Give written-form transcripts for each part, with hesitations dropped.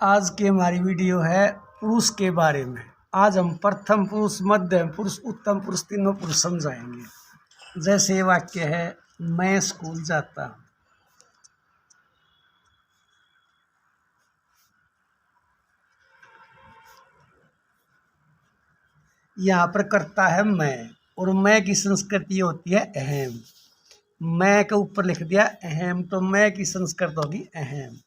आज की हमारी वीडियो है पुरुष के बारे में। आज हम प्रथम पुरुष, मध्यम पुरुष, उत्तम पुरुष, तीनों पुरुष समझाएंगे। जैसे वाक्य है, मैं स्कूल जाता हूँ। यहाँ पर करता है मैं, और मैं की संस्कृति होती है अहम। मैं के ऊपर लिख दिया अहम, तो मैं की संस्कृत होगी अहम।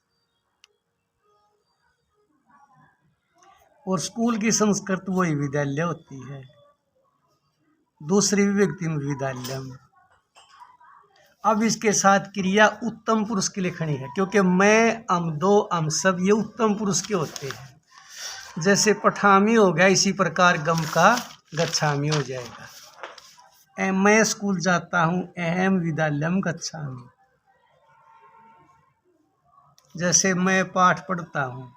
और स्कूल की संस्कृत वही विद्यालय होती है, दूसरी विभक्ति में विद्यालयम। अब इसके साथ क्रिया उत्तम पुरुष की लिखनी है, क्योंकि मैं, हम, दो, हम सब ये उत्तम पुरुष के होते हैं। जैसे पठामी हो गया, इसी प्रकार गम का गच्छामी हो जाएगा। मैं स्कूल जाता हूँ, अहम विद्यालयम गच्छामी। जैसे मैं पाठ पढ़ता हूँ,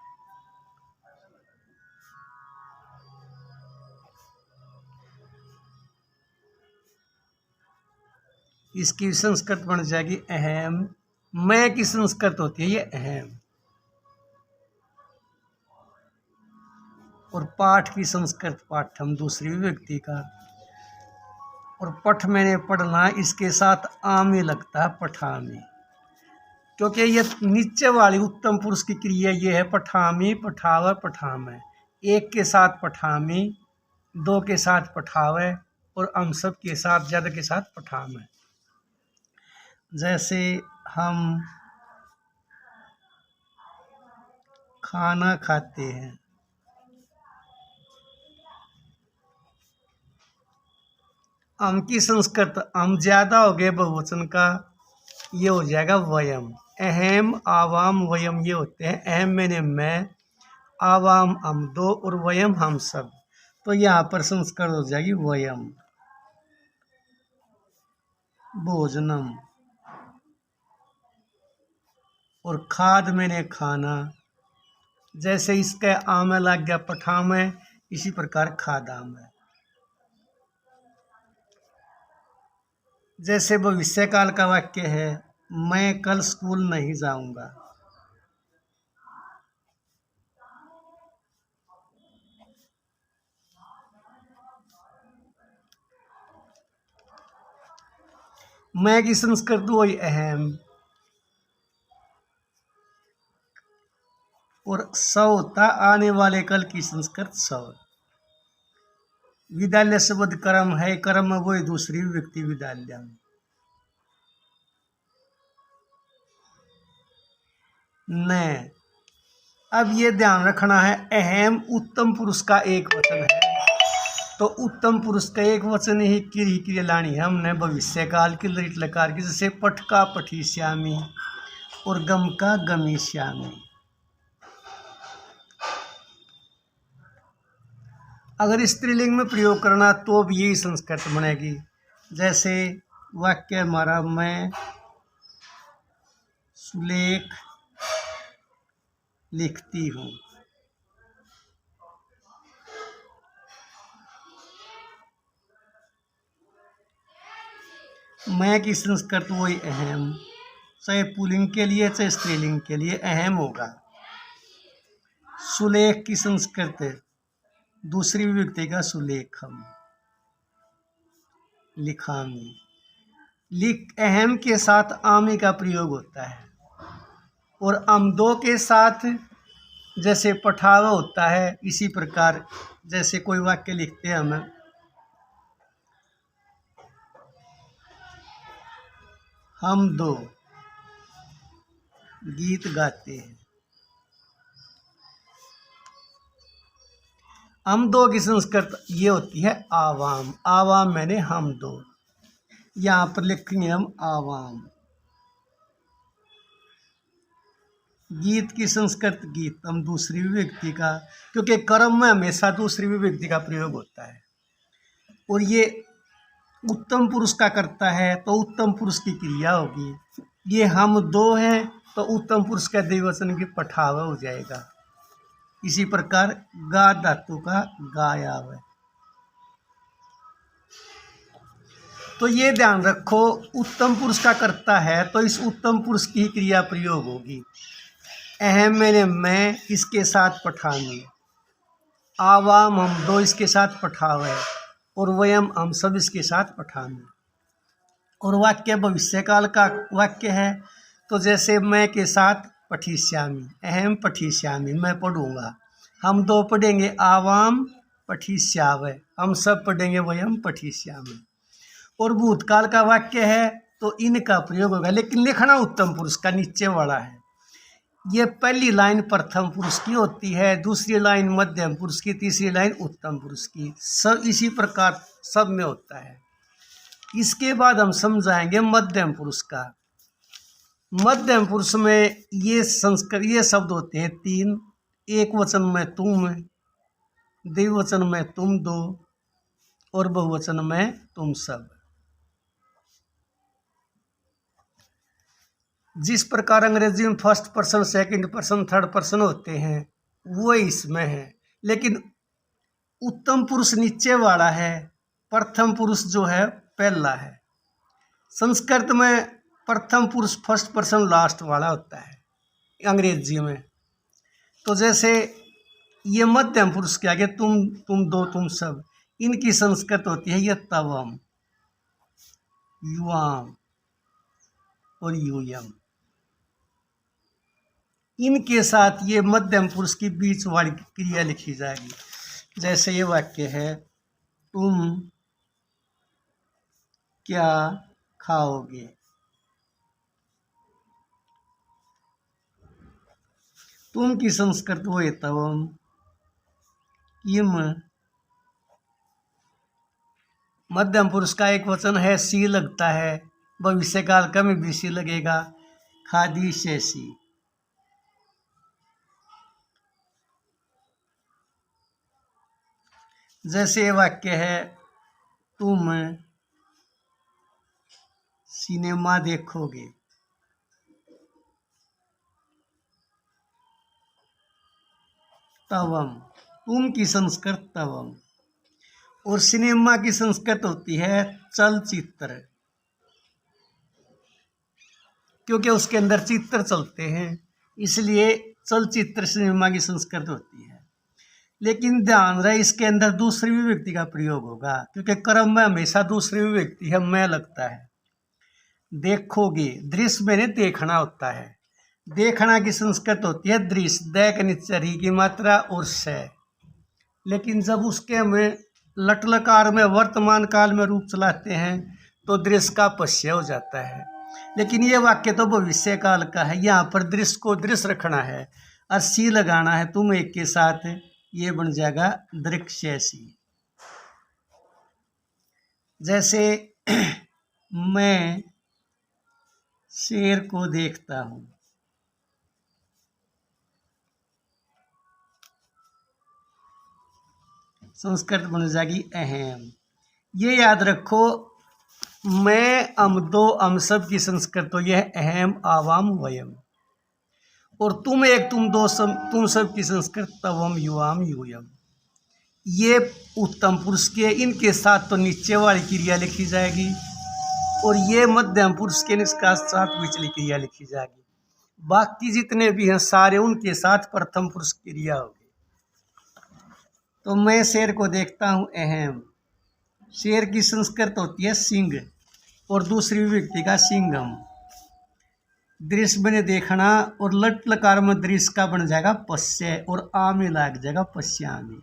इसकी संस्कृत बन जाएगी अहम। मैं की संस्कृत होती है ये अहम। और पाठ की संस्कृत पाठम, दूसरी विभक्ति का। और पठ मैंने पढ़ना, इसके साथ आमी लगता है पठामी, क्योंकि ये नीचे वाली उत्तम पुरुष की क्रिया ये है पठामी, पठावे, पठामे। एक के साथ पठामी, दो के साथ पठावे, और हम सब के साथ, ज्यादा के साथ पठामे। जैसे हम खाना खाते हैं, हम की संस्कृत, हम ज्यादा हो गए बहुवचन का, ये हो जाएगा वयम। अहम, आवाम, वयम ये होते हैं। अहम मैंने मैं, आवाम हम दो, और वयम हम सब। तो यहाँ पर संस्कृत हो जाएगी वयम। भोजनम। और खाद मैंने खाना, जैसे इसके आम लग गया पठाम है, इसी प्रकार खादाम है। जैसे भविष्य काल का वाक्य है, मैं कल स्कूल नहीं जाऊंगा। मैं की संस्कृत वही अहम। और स होता आने वाले कल की संस्कृत स। विद्यालय शब्द कर्म है, कर्म में वही दूसरी विभक्ति विद्यालय। न, अब ये ध्यान रखना है, अहम उत्तम पुरुष का एक वचन है, तो उत्तम पुरुष का एक वचन ही क्रिया लानी है हमने भविष्य काल की ललित लकार की। जैसे पठ का पठिष्यामि, और गम का गमिष्यामि। अगर स्त्रीलिंग में प्रयोग करना तो भी यही संस्कृत बनेगी। जैसे वाक्य हमारा, मैं सुलेख लिखती हूँ। मैं की संस्कृत वही अहम, चाहे पुल्लिंग के लिए चाहे स्त्रीलिंग के लिए अहम होगा। सुलेख की संस्कृत दूसरी विभक्ति का सुलेखम, लिखामी। लिख अहम के साथ आमी का प्रयोग होता है। और हम दो के साथ जैसे पठावा होता है, इसी प्रकार जैसे कोई वाक्य लिखते हैं हम दो गीत गाते हैं। हम दो की संस्कृत ये होती है आवाम। आवाम मैंने हम दो, यहाँ पर लिखेंगे हम आवाम। गीत की संस्कृत गीत, हम दूसरी विभक्ति का, क्योंकि कर्म में हमेशा दूसरी विभक्ति का प्रयोग होता है। और ये उत्तम पुरुष का करता है, तो उत्तम पुरुष की क्रिया होगी। ये हम दो हैं, तो उत्तम पुरुष का द्विवचन की पठावा हो जाएगा। इसी प्रकार गा धातु का गायाव है। तो ये ध्यान रखो, उत्तम पुरुष का करता है तो इस उत्तम पुरुष की क्रिया प्रयोग होगी। अहम मैंने मैं, इसके साथ पठानी, आवाम हम दो, इसके साथ पठावे, और वयम हम सब, इसके साथ पठानी। और वाक्य भविष्यकाल का वाक्य है, तो जैसे मैं के साथ पठिष्यामि, अहम पठिष्यामि, मैं पढ़ूंगा, हम दो पढ़ेंगे आवाम पठिष्यावै, हम सब पढ़ेंगे वयम पठिष्यामि। और भूतकाल का वाक्य है तो इनका प्रयोग होगा, लेकिन लिखना उत्तम पुरुष का नीचे वाला है। ये पहली लाइन प्रथम पुरुष की होती है, दूसरी लाइन मध्यम पुरुष की, तीसरी लाइन उत्तम पुरुष की, सब इसी प्रकार सब में होता है। इसके बाद हम समझाएंगे मध्यम पुरुष का। मध्यम पुरुष में ये शब्द होते हैं तीन, एक वचन में तुम, द्विवचन में तुम दो, और बहुवचन में तुम सब। जिस प्रकार अंग्रेजी में first person, second person, third person होते हैं वो इसमें है, लेकिन उत्तम पुरुष नीचे वाला है, प्रथम पुरुष जो है पहला है। संस्कृत में प्रथम पुरुष फर्स्ट पर्सन लास्ट वाला होता है अंग्रेजी में। तो जैसे ये मध्यम पुरुष के आगे तुम दो, तुम सब, इनकी संस्कृत होती है ये तवम, युवाम और यूयम। इनके साथ ये मध्यम पुरुष की बीच वाली क्रिया लिखी जाएगी। जैसे ये वाक्य है, तुम क्या खाओगे, तुम की संस्कृत वो है तवम, किम मध्यम पुरुष का एक वचन है, सी लगता है, भविष्य काल का में भी सी लगेगा, खादी शेषी। जैसे वाक्य है, तुम सिनेमा देखोगे, तवम, तुम की संस्कृत तवम। और सिनेमा की संस्कृत होती है चलचित्र, क्योंकि उसके अंदर चित्र चलते हैं, इसलिए चलचित्र सिनेमा की संस्कृत होती है। लेकिन ध्यान रहे इसके अंदर दूसरी विभक्ति का प्रयोग होगा, क्योंकि कर्म में हमेशा दूसरी विभक्ति है, मैं लगता है। देखोगे, दृश्य मैंने देखना होता है, देखना की संस्कृत होती है दृश्य, दै के नीचे री की मात्रा और से। लेकिन जब उसके हमें लटलकार में वर्तमान काल में रूप चलाते हैं तो दृश्य का पश्य हो जाता है। लेकिन ये वाक्य तो भविष्य काल का है, यहाँ पर दृश्य को दृश्य रखना है और सी लगाना है, तुम एक के साथ, ये बन जाएगा दृक्ष्यसी। जैसे मैं शेर को देखता हूँ, संस्कृत बन जाएगी अहम। ये याद रखो, मैं हम दो हम सब की संस्कृत तो यह अहम आवाम वयम, और तुम एक तुम दो सब तुम सब की संस्कृत तवम युवाम यूयम। ये उत्तम पुरुष के, इनके साथ तो नीचे वाली क्रिया लिखी जाएगी, और ये मध्यम पुरुष के साथ विचली क्रिया लिखी जाएगी। बाकी जितने भी हैं सारे उनके साथ प्रथम पुरुष क्रिया होगी। तो मैं शेर को देखता हूँ अहम, शेर की संस्कृत होती है सिंह, और दूसरी विभक्ति का सिंघम। दृश्य बने देखना, और लट लकार में दृश्य का बन जाएगा पश्य, और आ में लग जाएगा पश्यामी।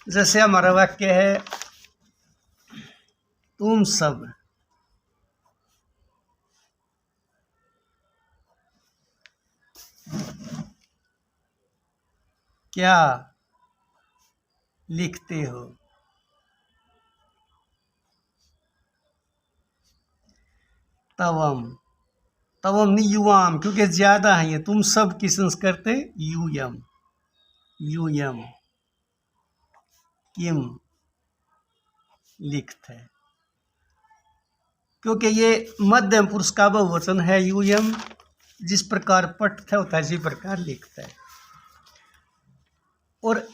जैसे हमारा वाक्य है, तुम सब क्या लिखते हो, तवम, तवम नहीं युवाम, क्योंकि ज्यादा है ये, तुम सब की संस्कृत है यूयम, यूयम किम लिखते है, क्योंकि ये मध्यम पुरुष का बहुवचन है यूयम। जिस प्रकार पठता होता है इसी प्रकार लिखता है। और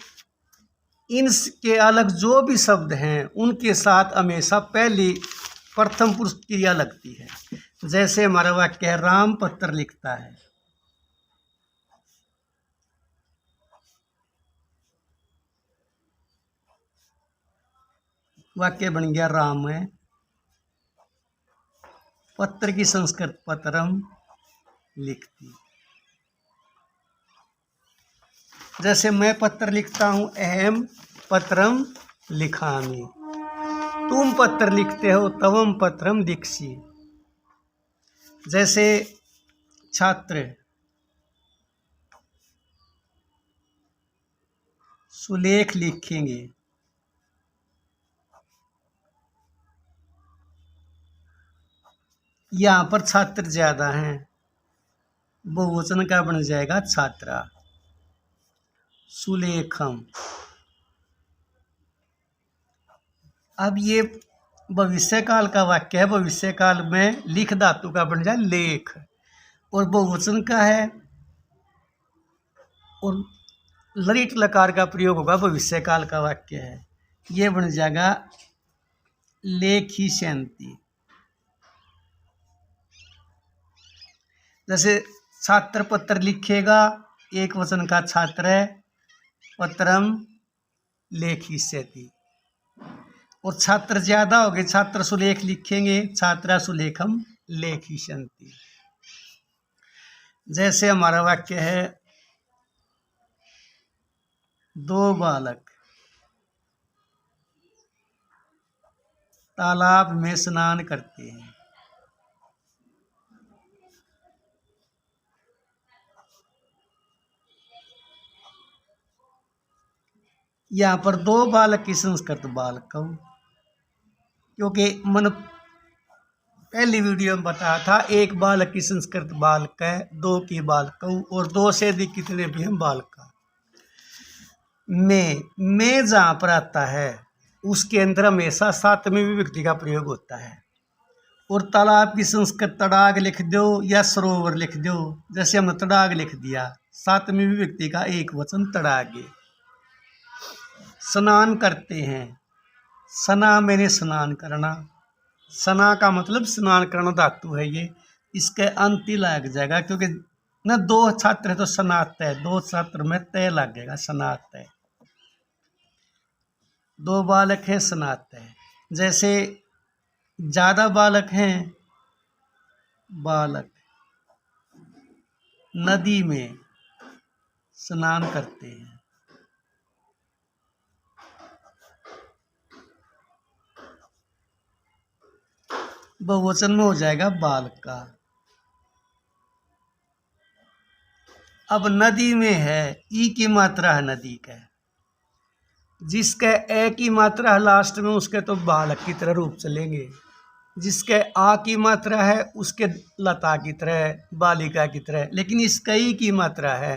इनके अलग जो भी शब्द हैं उनके साथ हमेशा पहली प्रथम पुरुष क्रिया लगती है। जैसे हमारा वाक्य है राम पत्र लिखता है। वाक्य बन गया राम है पत्र की संस्कृत पत्रम लिखती। जैसे मैं पत्र लिखता हूं अहम पत्रम लिखामी। तुम पत्र लिखते हो तवम पत्रम लिखसी। जैसे छात्र सुलेख लिखेंगे। यहां पर छात्र ज्यादा हैं, बहुवचन का बन जाएगा छात्रा। सुलेखम। अब ये भविष्य काल का वाक्य है। भविष्य काल में लिख धातु का बन जाए लेख और बहुवचन का है और ललित लकार का प्रयोग होगा। भविष्य काल का वाक्य है, ये बन जाएगा लेखी शांति। जैसे छात्र पत्र लिखेगा, एक वचन का छात्र है, पत्रम लेखिष्यति। और छात्र ज्यादा हो गए, छात्र सुलेख लिखेंगे, छात्रा सुलेखम लेखिष्यन्ति। जैसे हमारा वाक्य है दो बालक तालाब में स्नान करते हैं। यहाँ पर दो बालक की संस्कृत बालकम, क्योंकि मन पहली वीडियो में बताया था एक बालक की संस्कृत बालक है, दो की बालकऊ और दो से अधिक कितने भी हम बालका। में जहाँ पर आता है उसके अंदर हमेशा सातवें विभक्ति का प्रयोग होता है। और तालाब की संस्कृत तड़ाग लिख दो या सरोवर लिख दो। जैसे हमने तड़ाग लिख दिया, सातवें विभक्ति का एक वचन तड़ागे। स्नान करते हैं, सना मैंने स्नान करना। सना का मतलब स्नान करना धातु है ये, इसके अंत ही लग जाएगा क्योंकि न दो छात्र है तो सनात है, दो छात्र में तय लगेगा सनात है। दो बालक है सनात है। जैसे ज्यादा बालक हैं, बालक नदी में स्नान करते हैं। बहुवचन में हो जाएगा बालका। अब नदी में है, ई की मात्रा है नदी का, जिसके ए की मात्रा है लास्ट में उसके तो बालक की तरह रूप चलेंगे। जिसके आ की मात्रा है उसके लता की तरह, बालिका की तरह। लेकिन इसका ई की मात्रा है,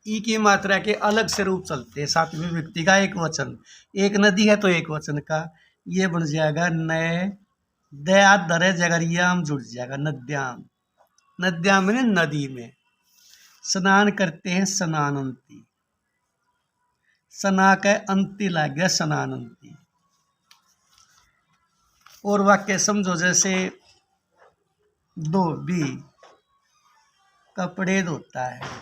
ई की मात्रा के अलग से रूप चलते हैं। सातवीं व्यक्ति का एक वचन, एक नदी है तो एक वचन का, ये बन जाएगा नए दया दरे जगरियाम जुड़ जाएगा नद्याम। नद्याम में नदी में स्नान करते हैं स्नानंती। सना का अंति लग गया स्नानंती। और वाक्य समझो जैसे धोबी कपड़े धोता है।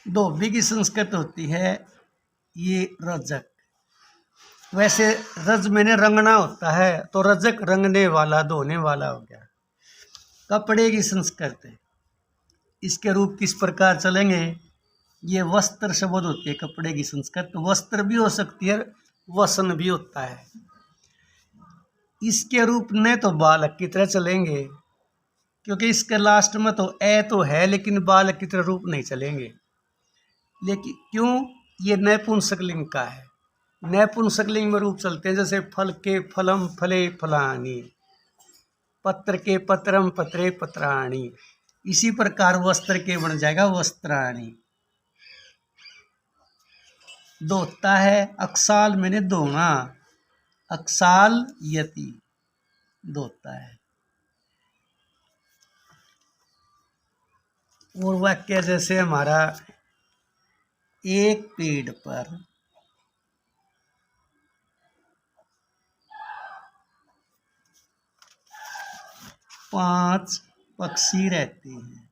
धोबी की संस्कृत होती है ये रजक। वैसे रज मैंने रंगना होता है तो रजक रंगने वाला धोने वाला हो गया। कपड़े की संस्कृत है, इसके रूप किस प्रकार चलेंगे, ये वस्त्र शब्द होती है कपड़े की संस्कृत। वस्त्र भी हो सकती है, वसन भी होता है। इसके रूप में तो बालक की तरह चलेंगे क्योंकि इसके लास्ट में तो ए तो है लेकिन बालक की तरह रूप नहीं चलेंगे। लेकिन क्यों, ये नपुंसकलिंग का है। नपुंसकलिंग में रूप चलते हैं। जैसे फल के फलम फले फलानी, पत्र के पत्रम पत्रे पत्राणी। इसी प्रकार वस्त्र के बन जाएगा वस्त्राणी। धोता है, अक्साल मैंने धोना, अक्साल यति धोता है। और वाक्य जैसे हमारा एक पेड़ पर 5 पक्षी रहते हैं।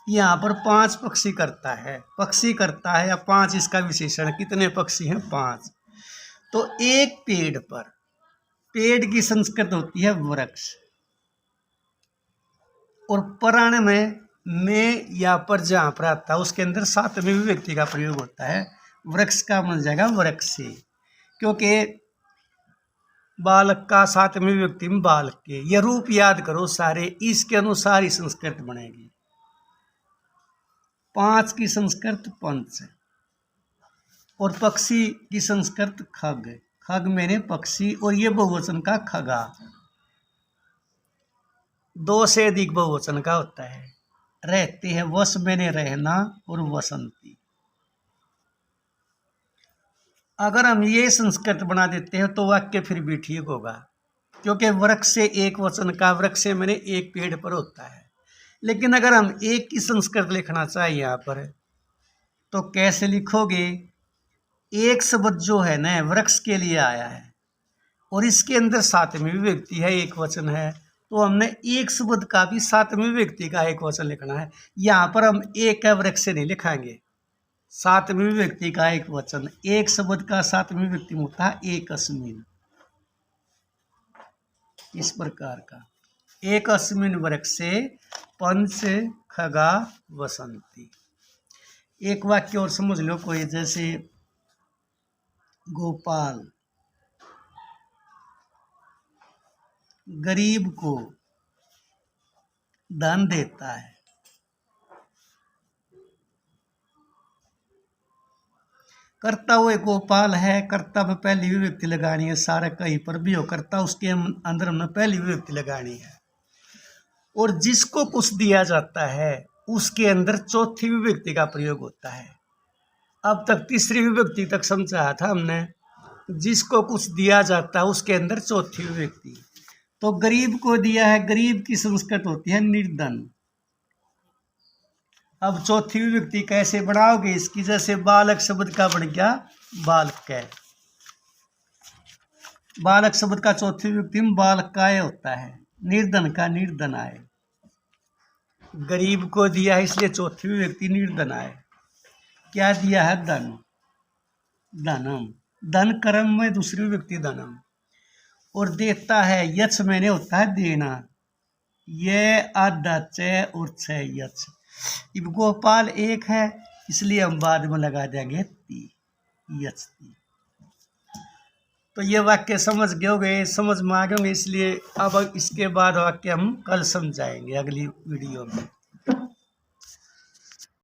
यहाँ पर 5 पक्षी करता है या 5 इसका विशेषण। कितने पक्षी हैं? 5। तो एक पेड़ पर, पेड़ की संस्कृत होती है वृक्ष, और पराण में या पर जहाँ पर आता है उसके अंदर 7वें विभक्ति का प्रयोग होता है। वृक्ष का बन जाएगा वृक्ष से, क्योंकि बालक का 7वें विभक्ति में बालक के। यह रूप याद करो सारे, इसके अनुसार ही संस्कृत बनेगी। 5 की संस्कृत पंच, और पक्षी की संस्कृत खग। खग मैंने पक्षी, और ये बहुवचन का खगा। 2 से अधिक बहुवचन का होता है। रहते हैं, वस मैंने रहना, और वसंती। अगर हम ये संस्कृत बना देते हैं तो वाक्य फिर भी ठीक होगा, क्योंकि वृक्ष से एक वचन का, वृक्ष से मैंने एक पेड़ पर होता है। लेकिन अगर हम एक की संस्कृत लिखना चाहिए यहाँ पर, तो कैसे लिखोगे? एक शब्द जो है ना वृक्ष के लिए आया है, और इसके अंदर 7वें विभक्ति है, एक वचन है, तो हमने एक शब्द का भी 7वें विभक्ति का एक वचन लिखना है। यहाँ पर हम एक वृक्ष से नहीं लिखाएंगे, 7वें विभक्ति का एक वचन। एक शब्द का 7वें विभक्ति में होता है एकस्मिन, इस प्रकार का। एकस्मिन वृक्ष से पंच खगा वसंती। एक वाक्य और समझ लो कोई, जैसे गोपाल गरीब को दान देता है। कर्ता हुए गोपाल है, कर्ता में पहली विभक्ति लगानी है। सारा कहीं पर भी हो कर्ता, उसके अंदर हमने पहली विभक्ति लगानी है। और जिसको कुछ दिया जाता है उसके अंदर चौथी विभक्ति का प्रयोग होता है। अब तक तीसरी विभक्ति तक समझाया था हमने। जिसको कुछ दिया जाता है उसके अंदर चौथी विभक्ति। तो गरीब को दिया है, गरीब की संस्कृत होती है निर्धन। अब चौथी विभक्ति कैसे बनाओगे इसकी? जैसे बालक शब्द का बन गया बालक है। बालक शब्द का चौथी विभक्ति में बालकाय होता है, निर्धन का निर्धनाय। गरीब को दिया है इसलिए चौथी विभक्ति निर्धनाय। क्या दिया है? धन, धनम। धन कर्म में दूसरी विभक्ति धनम। और देता है यच मैंने होता है देना। ये आधा च और छ यच। अब गोपाल एक है इसलिए हम बाद में लगा देंगे ती, यच ती। तो ये वाक्य समझ गए होंगे, समझ में आ गए होंगे, इसलिए अब इसके बाद वाक्य हम कल समझाएंगे अगली वीडियो में।